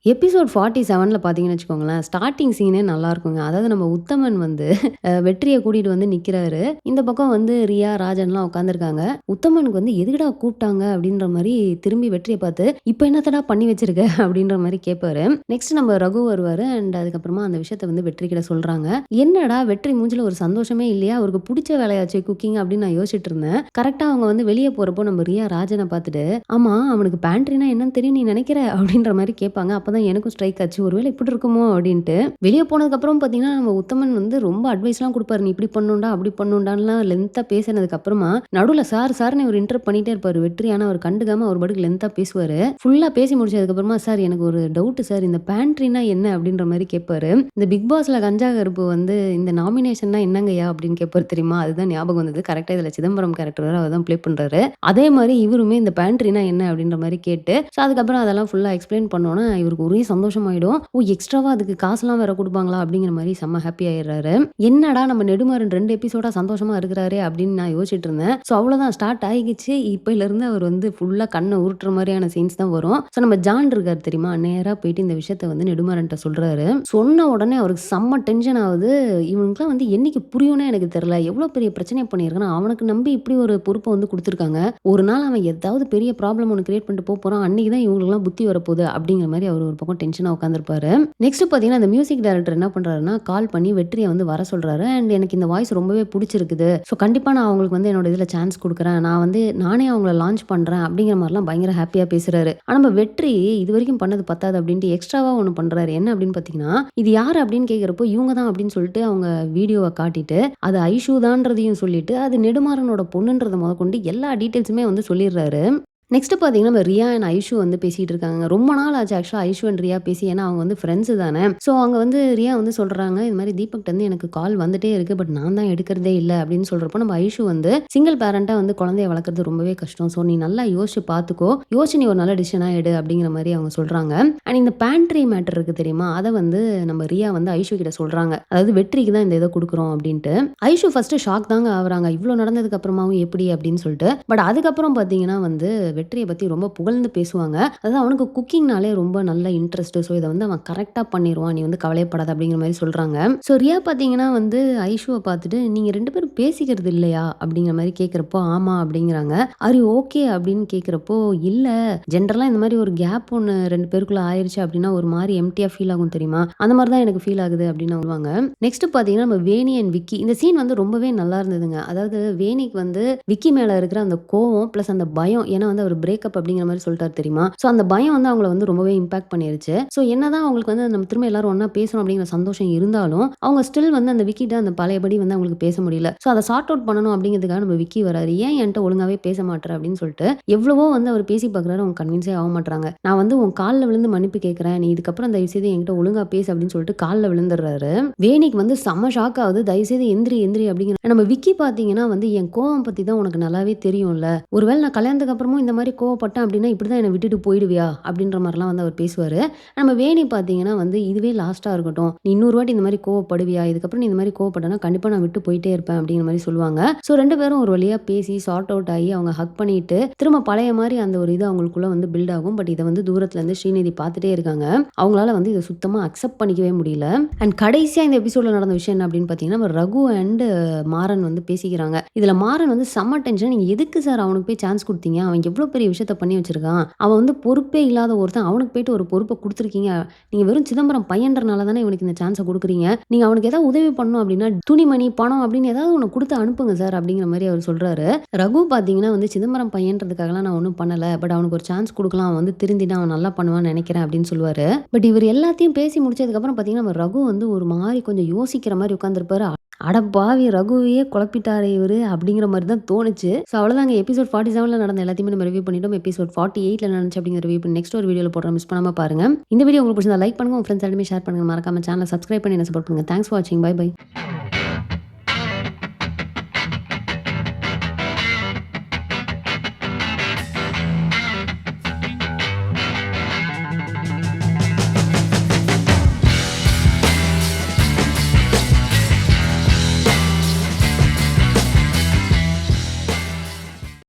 Episode 47ல பார்த்தீங்கன்னு வச்சுக்கோங்களேன், starting சீனே நல்லாருக்குங்க. அதாவது நம்ம உத்தமன் வந்து வெற்றிய கூட்டிட்டு வந்து நிக்கிறாரு. இந்த பக்கம் வந்து ரியா, ராஜன்லாம் உட்காந்துருக்காங்க. உத்தமனுக்கு வந்து "எதுக்குடா கூப்பிட்டாங்க?" அப்படின்ற மாரி திரும்பி வெற்றிய பார்த்து, "இப்ப என்னத்தடா பண்ணி வச்சிருக்க?" அப்படின்ற மாரி கேட்பாரு. நெக்ஸ்ட் நம்ம ரகு வருவாரு. அண்ட் அதுக்கப்புறமா அந்த விஷயத்த வந்து வெற்றி கிட்ட சொல்றாங்க. "என்னடா வெற்றி மூஞ்சில ஒரு சந்தோஷமே இல்லையா? அவருக்கு புடிச்ச வேலையாச்சே குக்கிங்" அப்படின்னு நான் யோசிச்சுட்டு இருந்தேன். கரெக்ட்டா அவங்க வந்து வெளிய போறப்போ நம்ம ரியா ராஜன பார்த்துட்டு, "ஆமா அவனுக்கு பேண்ட்ரினா என்னன்னு தெரியும் நீ நினைக்கிற?" அப்படின்ற மாரி கேட்பாங்க. அப்பதான் எனக்கும் ஸ்ட்ரைக் ஆச்சு. ஒருவேளை இப்படி இருக்குமோ அப்படின்ட்டு. வெளிய போனதுக்கப்புறம் பார்த்தீங்கன்னா, நம்ம உத்தமன் வந்து ரொம்ப அட்வைஸ்லாம் குடுப்பாரு. "நீ இப்படி பண்ணணும்டா, அப்படி பண்ணணும்டான்லாம்" லென்த்தா பேசினதுக்கு அப்புறமா, நடுவுல சார்ன்னு இவரு இன்டரப்ட் பண்ணிட்டே இருப்பாரு. வெற்றி ஆனா அவர் கண்டுக்காம அவர் பாட்டுக்கு லென்த்தா பேசுவாரு. ஃபுல்லா பேசி முடிச்சதுக்கப்புறமா, "சார் எனக்கு ஒரு டவுட் சார். இந்த பேண்ட்ரினா என்ன?" அப்படின்ற மாரி கேட்பாரு. இந்த பிக் பாஸ்ல கஞ்சா கருப்பு வந்து, "இந்த நாமினேஷன்னா என்னங்கய்யா?" அப்படின்னு கேட்பாரு தெரியுமா? அதுதான் ஞாபகம் வந்தது. கரெக்ட்டா இதுல சிதம்பரம் கேரக்டர் வேற அவர் தான் ப்ளே பண்றாரு. அதே மாரி இவருமே இந்த பேண்ட்ரினா என்ன அப்படின்ற மாரி கேட்டு, அதுக்கப்புறம் அதெல்லாம் ஃபுல்லா எக்ஸ்பிளைன் பண்ணோனே, இவருக்கு ஒரே சந்தோஷமாயிடும். ஓ! எக்ஸ்ட்ராவா அதுக்கு காசுலாம் வேற குடுப்பாங்களா? அப்படிங்கிற மாரி செம்ம ஹாப்பி ஆயிடுறாரு. என்னடா நம்ம நெடுமாறன் 2 எபிசோடா சந்தோஷமா இருக்கிறாரே அப்படின்னு நான் யோசிச்சுட்டு இருந்தேன். அவ்வளோதான் ஸ்டார்ட் ஆகிக்கிச்சு. இப்பயிலருந்து அவர் வந்து ஃபுல்லா கண்ண உருட்டுற மாரியான சீன்ஸ் தான் வரும். நம்ம ஜான் இருக்காரு தெரியுமா? நேரா போயிட்டு இந்த விஷயத்த வந்து நெடுமாறன்ட்ட சொல்றாரு. சொன்ன உடனே அவருக்கு செம்ம டென்ஷன் ஆகுது. இவனுக்குலாம் வந்து என்னைக்கு புரியும்னே எனக்கு தெரியல. எவ்வளோ பெரிய பிரச்சனைய பண்ணியிருக்கான். அவனுக்கு நம்பி இப்படி ஒரு பொறுப்ப வந்து குடுத்துருக்காங்க. ஒரு நாள் அவன் ஏதாவது பெரிய ப்ராப்ளம் ஒண்ணு கிரியேட் பண்ணிட்டு போறான். அன்னைக்கு தான் இவங்களுக்குலாம் புத்தி வரப்போகுது அப்படிங்கிற மாரி அவர் ஒரு பக்கம் டென்ஷனா உட்காந்துருப்பாரு. நெக்ஸ்ட் பார்த்தீங்கன்னா, அந்த மியூசிக் டைரக்டர் என்ன பண்றாருன்னா, கால் பண்ணி வெற்றிய வந்து வர சொல்றாரு. அண்ட் எனக்கு இந்த வாய்ஸ் ரொம்பவே புடிச்சிருக்குது. கண்டிப்பா நான் அவங்களுக்கு வந்து என்னோட இதுல சான்ஸ் குடுக்குறேன். நான் வந்து நானே அவங்கள லான்ச் பண்றேன் அப்படிங்கிற மாரிலாம் பயங்கர ஹாப்பியா பேசுறாரு. ஆனா நம்ம வெற்றி இதுவரைக்கும் பண்ணது பத்தாது அப்படின்ட்டு எக்ஸ்ட்ராவா ஒண்ணு பண்றாரு. என்ன அப்படின்னு பார்த்தீங்கன்னா, இது யாரு அப்படின்னு கேட்கிறப்போ, இவங்க தான் அப்படின்னு சொல்லிட்டு அவங்க வீடியோவ காட்டிட்டு, அது ஐஷு தான்றதையும் சொல்லிட்டு, அது நெடுமாறனோட பொண்ணுன்றத முதற்கொண்டு எல்லா டீட்டெயில்ஸுமே வந்து சொல்லிடுறாரு. நெக்ஸ்ட் பார்த்தீங்கன்னா, நம்ம ரியா அண்ட் ஐஷு வந்து பேசிட்டு இருக்காங்க. ரொம்ப நாள் ஆச்சு ஆக்சுவலா ஐஷு அண்ட் ரியா பேசி. ஏன்னா அவங்க வந்து ஃப்ரெண்ட்ஸ் தானே. அங்க வந்து ரியா வந்து சொல்றாங்க, "இது மாரி தீபக்ட்டருந்து எனக்கு கால் வந்துட்டே இருக்கு. பட் நான் தான் எடுக்கிறதே இல்ல." அப்படின்னு சொல்றப்போ, நம்ம ஐஷு வந்து சிங்கிள் பேரண்ட்டா வந்து குழந்தைய வளர்க்கறது ரொம்பவே கஷ்டம். நீ நல்லா யோசிச்சு பார்த்துக்கோ. யோசிச்சு நீ ஒரு நல்ல டிசிஷனா எடு அப்படிங்கிற மாரி அவங்க சொல்றாங்க. அண்ட் இந்த பேண்ட்ரி மேட்டர் இருக்கு தெரியுமா? அத வந்து நம்ம ரியா வந்து ஐஷு கிட்ட சொல்றாங்க. அதாவது வெற்றிக்கு தான் இந்த இத குடுக்குறோம் அப்படின்ட்டு. ஐஷு ஃபர்ஸ்ட் ஷாக் தாங்க ஆகுறாங்க. இவ்ளோ நடந்ததுக்கு அப்புறமாவும் எப்படி அப்படின்னு சொல்லிட்டு. பட் அதுக்கப்புறம் பார்த்தீங்கன்னா வந்து வெற்றிய பத்தி ரொம்ப புகழ்ந்து பேசுவாங்க. அதாவது அவனுக்கு குக்கிங்னாலே ரொம்ப நல்ல இன்ட்ரெஸ்ட். இத வந்து அவன் கரெக்ட்டா பண்ணிருவான். நீ வந்து கவலையப்படாத அப்படிங்கிற மாரி சொல்றாங்க. ரியா பார்த்தீங்கன்னா வந்து ஐஷுவ பார்த்துட்டு, "நீங்க 2 பேரும் பேசிக்கிறது இல்லையா?" அப்படிங்கிற மாரி கேட்கிறப்போ, "ஆமா" அப்படிங்கிறாங்க. "Are you okay?" அப்படின்னு கேட்கிறப்போ, "இல்ல ஜென்ரலா இந்த மாரி ஒரு கேப் ஒண்ணு 2 பேருக்குள்ள ஆயிருச்சு அப்படின்னா ஒரு மாரி எம்ப்டியா ஃபீல் ஆகும் தெரியுமா? அந்த மாரி தான் எனக்கு ஃபீல் ஆகுது" அப்படின்னு சொல்லுவாங்க. நெக்ஸ்ட் பார்த்தீங்கன்னா, நம்ம வேணி அண்ட் விக்கி. இந்த சீன் வந்து ரொம்பவே நல்லா இருந்ததுங்க. அதாவது வேணிக்கு வந்து விக்கி மேல இருக்கிற அந்த கோவம் பிளஸ் அந்த பயம். ஏன்னா வந்து அவர் பிரேக்கப் அப்படிங்கிற மாரி சொல்லிட்டாரு தெரியுமா? அந்த பயம் வந்து அவங்கள வந்து ரொம்பவே இம்பாக்ட் பண்ணிருச்சு. என்னதான் அவங்களுக்கு வந்து நம்ம திரும்ப எல்லாரும் ஒண்ணா பேசணும் அப்படிங்கிற சந்தோஷம் இருந்தாலும், அவங்க ஸ்டில் வந்து அந்த விக்கிட்ட அந்த பழையபடி வந்து அவங்களுக்கு பேச முடியல. அத சார்ட் அவுட் பண்ணணும் அப்படிங்கிறதுக்காக நம்ம விக்கி வராரு. "ஏன் என்ட்ட ஒழுங்காவே பேச மாட்ற?" அப்படின்னு சொல்லிட்டு எவ்வளவோ வந்து அவர் பேசி பார்க்குறாரு. அவங்க கன்வின்ஸே ஆக மாட்றாங்க. "நான் வந்து உன் கால்ல விழுந்து மன்னிப்பு கேட்கிறேன். நீ இதுக்கப்புறம் தயவு செய்து என்கிட்ட ஒழுங்கா பேசு" அப்படின்னு சொல்லிட்டு கால்ல விழுந்துடுறாரு. வேணிக்கு வந்து செம்ம ஷாக் ஆகுது. "தயவு செய்து எந்திரி எந்திரி" அப்படிங்கிற நம்ம விக்கி பார்த்தீங்கன்னா வந்து, "என் கோவம் பத்தி தான் உனக்கு நல்லாவே தெரியும்ல. ஒருவேளை நான் கல்யாணத்துக்கு அப்புறமும் இந்த மாரி கோவப்பட்டேன் அப்படின்னா இப்படிதான் என்ன விட்டுட்டு போயிடுவியா?" அப்படின்ற மாரிலாம் வந்து அவர் பேசுவாரு. நம்ம வேணி பார்த்தீங்கன்னா வந்து, "இதுவே லாஸ்ட்டா இருக்கட்டும். நீ இன்னொரு வாட்டி இந்த மாரி கோவப்படுவியா? இதுக்கப்புறம் நீ இந்த மாரி கோவப்பட்டனா கண்டிப்பா நான் விட்டு போயிட்டே இருப்பேன்." அப்படிங்கிற மாரி சொல்லுவாங்க. 2 பேரும் ஒரு வழியா பேசி சார்ட் அவுட் ஆகி அவங்க ஹக் பண்ணிட்டு திரும்ப பழைய மாரி அந்த ஒரு இது அவங்களுக்குள்ள வந்து பில்ட் ஆகும். பட் இத வந்து தூரத்துல இருந்து ஸ்ரீநிதி பார்த்துட்டே இருக்காங்க. அவங்களால வந்து இத சுத்தமா அக்செப்ட் பண்ணிக்கவே முடியல. அண்ட் கடைசியா இந்த எபிசோட்ல நடந்த விஷயம் என்ன அப்படின்னு பார்த்தீங்கன்னா, நம்ம ரகு அண்ட் மாறன் வந்து பேசிக்கிறாங்க. இதுல மாறன் வந்து செம்ம டென்ஷன். "நீங்க எதுக்கு சார் அவனுக்கு போய் சான்ஸ் குடுத்தீங்க? அவன் எவ்வளோ பெரிய விஷயத்த பண்ணி வச்சிருக்கான். அவன் வந்து பொறுப்பே இல்லாத ஒருத்தன். அவனுக்கு போயிட்டு ஒரு பொறுப்ப குடுத்துருக்கீங்க. நீங்க வெறும் சிதம்பரம் பையன்றனால தானே இவனுக்கு இந்த சான்ஸ குடுக்குறீங்க. நீங்க அவனுக்கு ஏதாவது உதவி பண்ணணும் அப்படின்னா, துணிமணி, பணம் அப்படின்னு ஏதாவது ஒண்ணு குடுத்து அனுப்புங்க சார்." அப்படிங்கிற மாரி அவர் சொல்றாரு. ரகு பார்த்தீங்கன்னா வந்து, "சிதம்பரம் பையன்றதுக்காகலாம் நான் ஒண்ணும் பண்ணல. பட் அவனுக்கு ஒரு சான்ஸ் குடுக்கலாம். அவன் வந்து திருந்தினா அவன் நல்லா பண்ணுவான்னு நெனைக்கிறேன்." அப்படின்னு சொல்லுவாரு. பட் இவர் எல்லாத்தையும் பேசி முடிச்சதுக்கு அப்புறம் பார்த்தீங்கன்னா, நம்ம ரகு வந்து ஒரு மாரி கொஞ்சம் யோசிக்கிற மாரி உட்கார்ந்திருப்பாரு. "அட பாவி! ரகுவையே குழப்பிட்டாரே இவரு" அப்படிங்கிற மாரி தான் தோணுச்சு. அவ்வளோதாங்க. எபிசோட் 47ல நடந்த எல்லாத்தையுமே நம்ம ரிவ்யூ பண்ணிட்டோம். எபிசோட் 48ல நடந்துச்சு அப்படிங்கிற ரிவ்யூ பண்ணி நெக்ஸ்ட் ஒரு வீடியோல போடுறோம். மிஸ் பண்ணாம பாருங்க. இந்த வீடியோ உங்களுக்கு பிடிச்சிருந்தா லைக் பண்ணுங்க. உங்க ஃப்ரெண்ட்ஸ் எல்லாருமே ஷேர் பண்ணுங்க. மறக்காம சேனல சப்ஸ்கிரைப் பண்ணி என்ன சப்போர்ட் பண்ணுங்க. தேங்க்ஸ் ஃபார் வாட்சிங். Bye by.